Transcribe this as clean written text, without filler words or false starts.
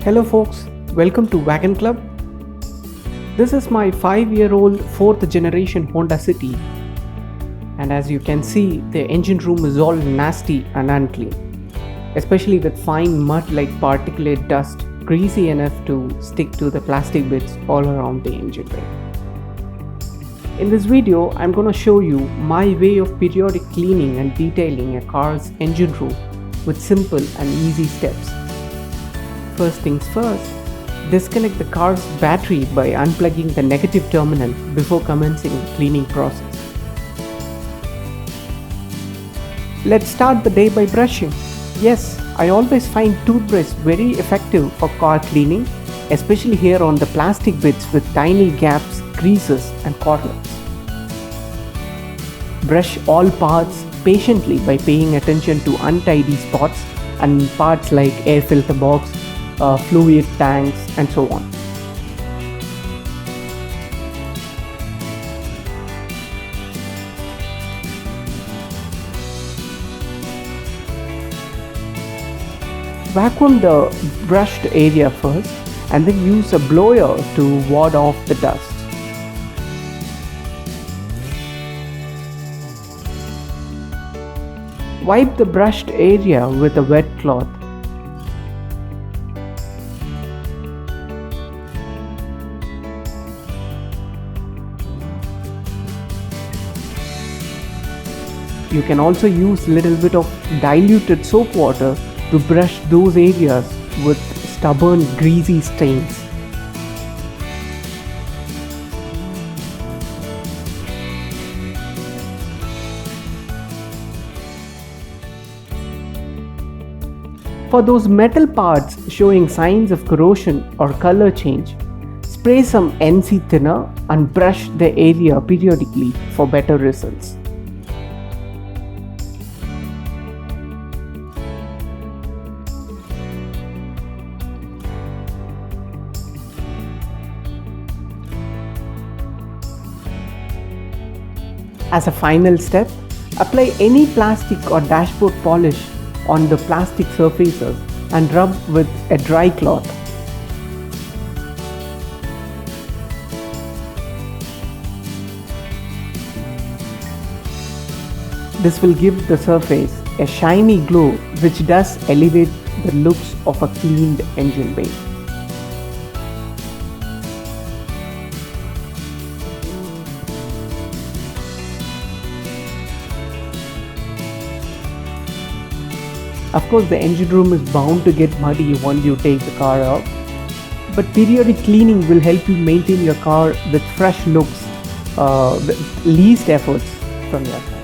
Hello folks, welcome to WagenClub. This is my 5-year-old 4th generation Honda City, and as you can see, the engine room is all nasty and unclean, especially with fine mud like particulate dust, greasy enough to stick to the plastic bits all around the engine bay. In this video, I'm going to show you my way of periodic cleaning and detailing a car's engine room with simple and easy steps. First things first, disconnect the car's battery by unplugging the negative terminal before commencing the cleaning process. Let's start the day by brushing. Yes, I always find toothbrush very effective for car cleaning, especially here on the plastic bits with tiny gaps, creases and corners. Brush all parts patiently by paying attention to untidy spots and parts like air filter box, fluid tanks and so on. Vacuum the brushed area first and then use a blower to ward off the dust. Wipe the brushed area with a wet cloth. You can also use little bit of diluted soap water to brush those areas with stubborn greasy stains. For those metal parts showing signs of corrosion or color change, spray some NC thinner and brush the area periodically for better results. As a final step, apply any plastic or dashboard polish on the plastic surfaces and rub with a dry cloth. This will give the surface a shiny glow which does elevate the looks of a cleaned engine bay. Of course, the engine room is bound to get muddy once you take the car out, but periodic cleaning will help you maintain your car with fresh looks, with least efforts from your car.